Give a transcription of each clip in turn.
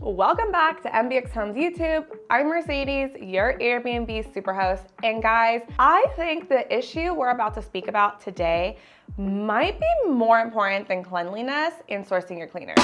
Welcome back to MBX Homes YouTube. I'm Mercedes, your Airbnb superhost. And guys, I think the issue we're about to speak about today might be more important than cleanliness in sourcing your cleaners.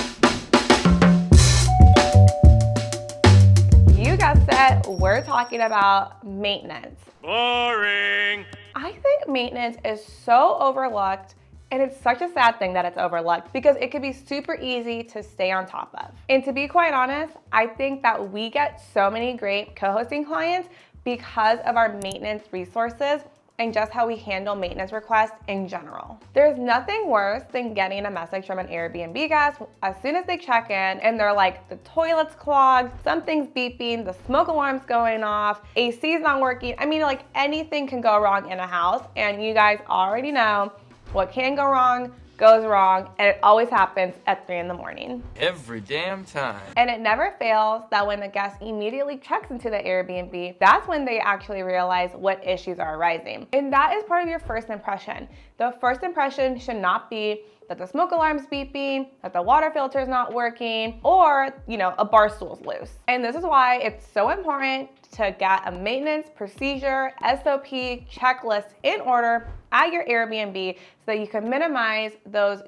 You guessed it, we're talking about maintenance. Boring. I think maintenance is so overlooked, and it's such a sad thing that it's overlooked because it could be super easy to stay on top of. And to be quite honest, I think that we get so many great co-hosting clients because of our maintenance resources and just how we handle maintenance requests in general. There's nothing worse than getting a message from an Airbnb guest as soon as they check in and they're like, the toilet's clogged, something's beeping, the smoke alarm's going off, AC's not working. I mean, like anything can go wrong in a house, and you guys already know what can go wrong goes wrong, and it always happens at 3 in the morning. Every damn time. And it never fails that when the guest immediately checks into the Airbnb, that's when they actually realize what issues are arising. And that is part of your first impression. The first impression should not be that the smoke alarm's beeping, that the water filter's not working, or, a bar stool's loose. And this is why it's so important to get a maintenance procedure, SOP, checklist in order at your Airbnb so that you can minimize those,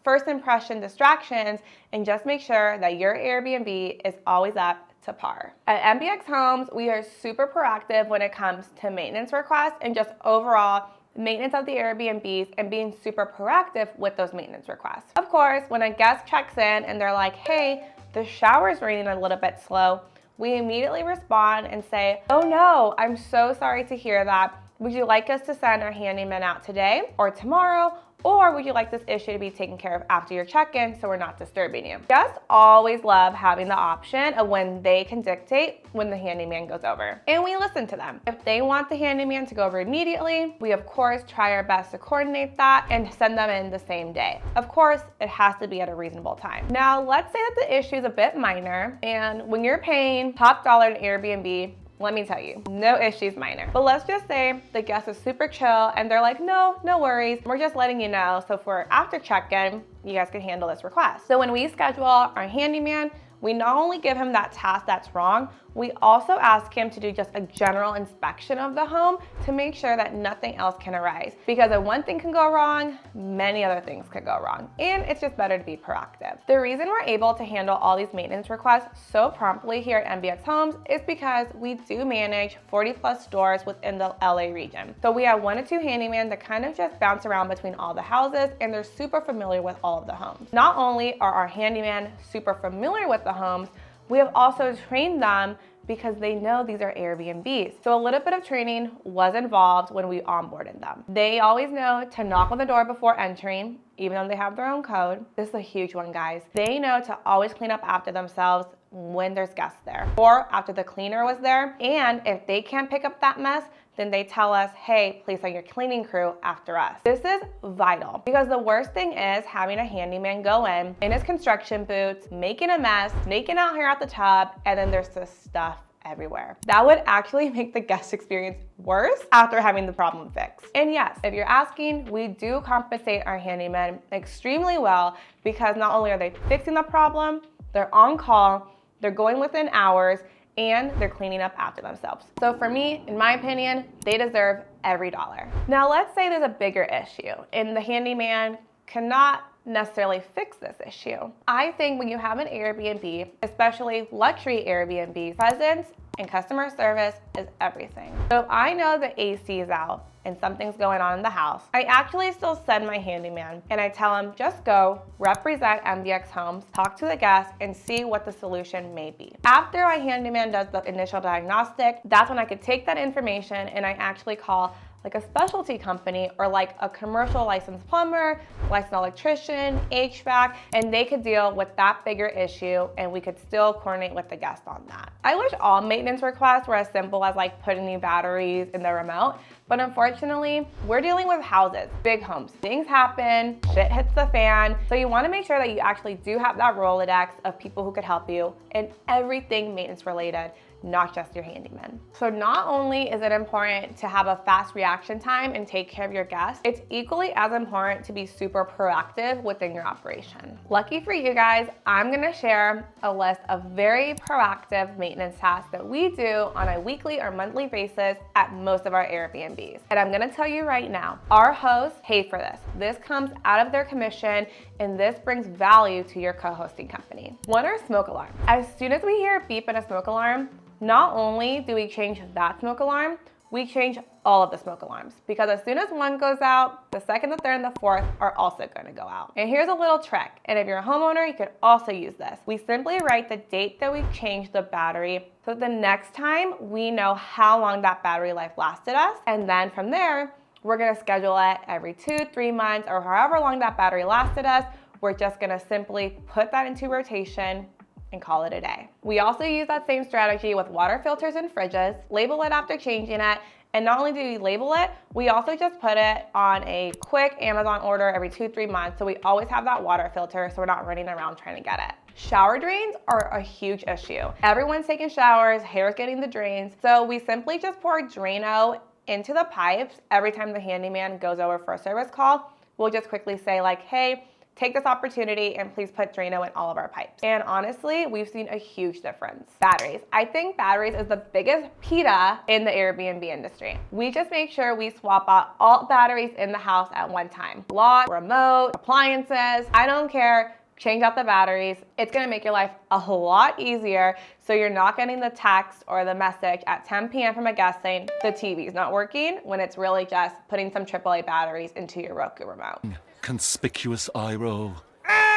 first impression distractions and just make sure that your Airbnb is always up to par. At MBX Homes, we are super proactive when it comes to maintenance requests and just overall maintenance of the Airbnbs and being super proactive with those maintenance requests. Of course, when a guest checks in and they're like, hey, the shower's running a little bit slow, we immediately respond and say, oh no, I'm so sorry to hear that. Would you like us to send our handyman out today or tomorrow? Or would you like this issue to be taken care of after your check-in so we're not disturbing you? Guests always love having the option of when they can dictate when the handyman goes over. And we listen to them. If they want the handyman to go over immediately, we of course try our best to coordinate that and send them in the same day. Of course, it has to be at a reasonable time. Now, let's say that the issue is a bit minor, and when you're paying top dollar to Airbnb, let me tell you, no issue's minor. But let's just say the guest is super chill and they're like, no worries. We're just letting you know. So for after check-in, you guys can handle this request. So when we schedule our handyman, we not only give him that task that's wrong, we also ask him to do just a general inspection of the home to make sure that nothing else can arise. Because if one thing can go wrong, many other things could go wrong. And it's just better to be proactive. The reason we're able to handle all these maintenance requests so promptly here at MBX Homes is because we do manage 40 plus stores within the LA region. So we have 1 to 2 handymen that kind of just bounce around between all the houses, and they're super familiar with all of the homes. Not only are our handymen super familiar with the homes, we have also trained them because they know these are Airbnbs. So a little bit of training was involved when we onboarded them. They always know to knock on the door before entering, even though they have their own code. This is a huge one, guys. They know to always clean up after themselves when there's guests there or after the cleaner was there. And if they can't pick up that mess, then they tell us, hey, please send your cleaning crew after us. This is vital because the worst thing is having a handyman go in his construction boots, making a mess, snaking out here at the tub, and then there's just stuff everywhere. That would actually make the guest experience worse after having the problem fixed. And yes, if you're asking, we do compensate our handymen extremely well because not only are they fixing the problem, they're on call, they're going within hours, and they're cleaning up after themselves. So for me, in my opinion, they deserve every dollar. Now let's say there's a bigger issue and the handyman cannot necessarily fix this issue. I think when you have an Airbnb, especially luxury Airbnbs, presence and customer service is everything. So if I know the AC is out and something's going on in the house, I actually still send my handyman and I tell him, just go represent MBX Homes, talk to the guest and see what the solution may be. After my handyman does the initial diagnostic, that's when I could take that information and I actually call like a specialty company or like a commercial licensed plumber, licensed electrician, HVAC, and they could deal with that bigger issue and we could still coordinate with the guest on that. I wish all maintenance requests were as simple as like putting new batteries in the remote, but unfortunately, we're dealing with houses, big homes. Things happen, shit hits the fan, so you wanna make sure that you actually do have that Rolodex of people who could help you in everything maintenance related. not just your handyman. So not only is it important to have a fast reaction time and take care of your guests, it's equally as important to be super proactive within your operation. Lucky for you guys, I'm gonna share a list of very proactive maintenance tasks that we do on a weekly or monthly basis at most of our Airbnbs. And I'm gonna tell you right now, our hosts pay for this. This comes out of their commission, and this brings value to your co-hosting company. One are smoke alarms. As soon as we hear a beep and a smoke alarm, not only do we change that smoke alarm, we change all of the smoke alarms, because as soon as one goes out, the second, the third, and the fourth are also going to go out. And here's a little trick, and if you're a homeowner, you could also use this. We simply write the date that we changed the battery, so the next time we know how long that battery life lasted us, and then from there, we're gonna schedule it every 2-3 months, or however long that battery lasted us. We're just gonna simply put that into rotation and call it a day. We also use that same strategy with water filters and fridges, label it after changing it, and not only do we label it, we also just put it on a quick Amazon order every 2-3 months, so we always have that water filter so we're not running around trying to get it. Shower drains are a huge issue. Everyone's taking showers, hair's getting the drains, so we simply just pour Drano into the pipes every time the handyman goes over for a service call. We'll just quickly say like, hey, take this opportunity and please put Drano in all of our pipes. And honestly, we've seen a huge difference. Batteries. I think batteries is the biggest PITA in the Airbnb industry. We just make sure we swap out all batteries in the house at one time. Lock, remote, appliances, I don't care. Change out the batteries. It's gonna make your life a lot easier, so you're not getting the text or the message at 10 p.m. from a guest saying the TV's not working, when it's really just putting some AAA batteries into your Roku remote. Conspicuous eye roll.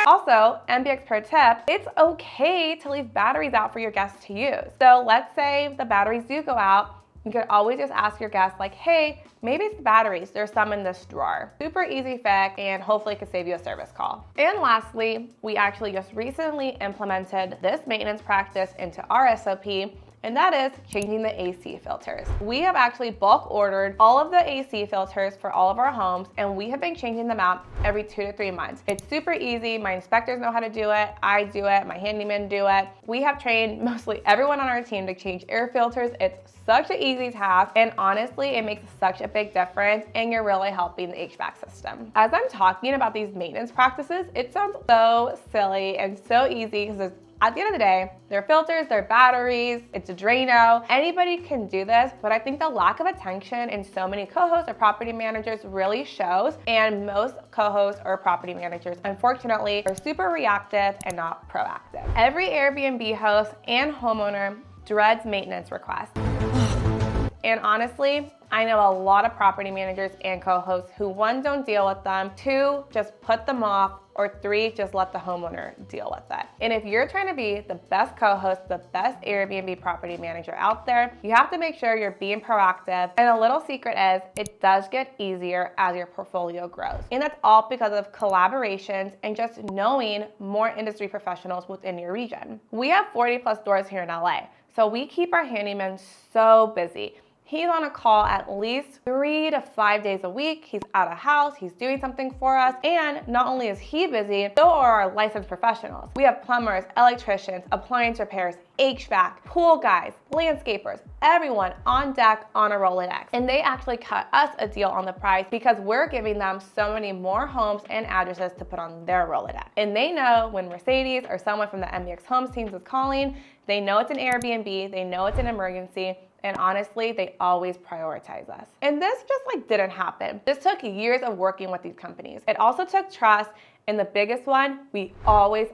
Also, MBX pro tip, it's okay to leave batteries out for your guests to use. So let's say the batteries do go out, you could always just ask your guests like, hey, maybe it's the batteries, there's some in this drawer. Super easy fix, and hopefully it could save you a service call. And lastly, we actually just recently implemented this maintenance practice into our SOP, and that is changing the AC filters. We have actually bulk ordered all of the AC filters for all of our homes, and we have been changing them out every 2 to 3 months. It's super easy. My inspectors know how to do it. I do it. My handymen do it. We have trained mostly everyone on our team to change air filters. It's such an easy task, and honestly, it makes such a big difference, and you're really helping the HVAC system. As I'm talking about these maintenance practices, it sounds so silly and so easy, because at the end of the day, they're filters, they're batteries, it's a Drano. Anybody can do this, but I think the lack of attention in so many co-hosts or property managers really shows, and most co-hosts or property managers, unfortunately, are super reactive and not proactive. Every Airbnb host and homeowner dreads maintenance requests. And honestly, I know a lot of property managers and co-hosts who, 1, don't deal with them, 2, just put them off, or 3, just let the homeowner deal with it. And if you're trying to be the best co-host, the best Airbnb property manager out there, you have to make sure you're being proactive. And a little secret is, it does get easier as your portfolio grows. And that's all because of collaborations and just knowing more industry professionals within your region. We have 40+ stores here in LA, so we keep our handymen so busy. He's on a call at least 3 to 5 days a week. He's out of house, he's doing something for us. And not only is he busy, so are our licensed professionals. We have plumbers, electricians, appliance repairs, HVAC, pool guys, landscapers, everyone on deck on a Rolodex. And they actually cut us a deal on the price because we're giving them so many more homes and addresses to put on their Rolodex. And they know when Mercedes or someone from the MBX Homes teams is calling, they know it's an Airbnb, they know it's an emergency, and honestly, they always prioritize us. And this just didn't happen. This took years of working with these companies. It also took trust, and the biggest one, we always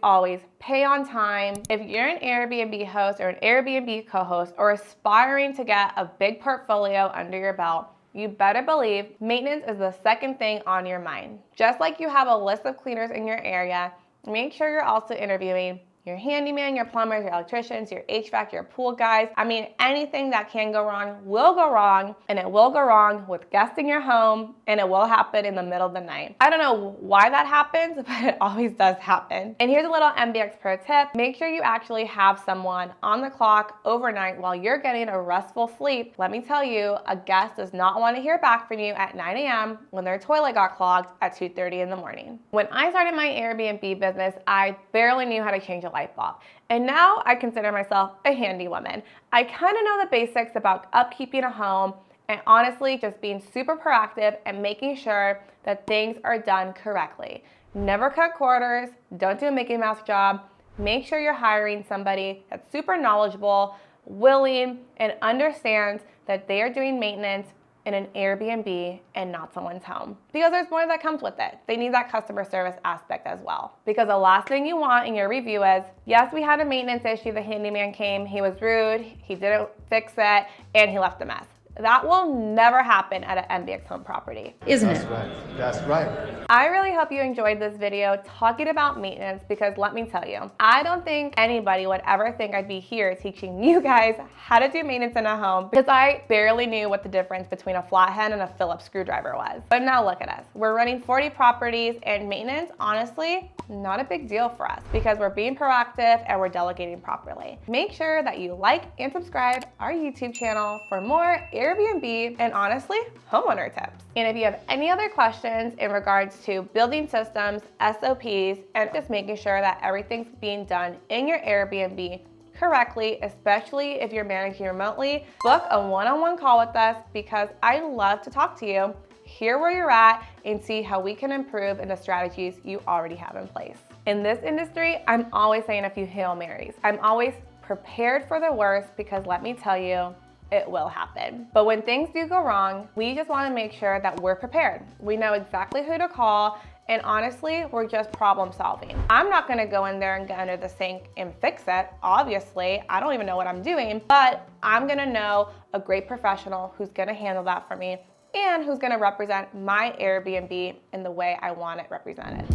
pay on time. If you're an Airbnb host or an Airbnb co-host or aspiring to get a big portfolio under your belt, you better believe maintenance is the second thing on your mind. Just like you have a list of cleaners in your area, make sure you're also interviewing your handyman, your plumbers, your electricians, your HVAC, your pool guys. I mean, anything that can go wrong will go wrong, and it will go wrong with guests in your home, and it will happen in the middle of the night. I don't know why that happens, but it always does happen. And here's a little MBX pro tip. Make sure you actually have someone on the clock overnight while you're getting a restful sleep. Let me tell you, a guest does not want to hear back from you at 9 a.m. when their toilet got clogged at 2:30 in the morning. When I started my Airbnb business, I barely knew how to change a light light bulb. And now I consider myself a handy woman. I kind of know the basics about upkeeping a home and honestly just being super proactive and making sure that things are done correctly. Never cut corners, don't do a Mickey Mouse job. Make sure you're hiring somebody that's super knowledgeable, willing, and understands that they are doing maintenance in an Airbnb and not someone's home. Because there's more that comes with it. They need that customer service aspect as well. Because the last thing you want in your review is, yes, we had a maintenance issue, the handyman came, he was rude, he didn't fix it, and he left a mess. That will never happen at an MBX home property. Isn't That's it? right. That's right. I really hope you enjoyed this video talking about maintenance because let me tell you, I don't think anybody would ever think I'd be here teaching you guys how to do maintenance in a home because I barely knew what the difference between a flathead and a Phillips screwdriver was. But now look at us. We're running 40 properties and maintenance, honestly, not a big deal for us because we're being proactive and we're delegating properly. Make sure that you like and subscribe our YouTube channel for more Airbnb and honestly, homeowner tips. And if you have any other questions in regards to building systems, SOPs, and just making sure that everything's being done in your Airbnb correctly, especially if you're managing remotely, book a one-on-one call with us because I love to talk to you, hear where you're at, and see how we can improve in the strategies you already have in place. In this industry, I'm always saying a few Hail Marys. I'm always prepared for the worst because let me tell you, it will happen. But when things do go wrong, we just want to make sure that we're prepared. We know exactly who to call, and honestly, we're just problem solving. I'm not gonna go in there and get under the sink and fix it. Obviously, I don't even know what I'm doing, but I'm gonna know a great professional who's gonna handle that for me and who's gonna represent my Airbnb in the way I want it represented.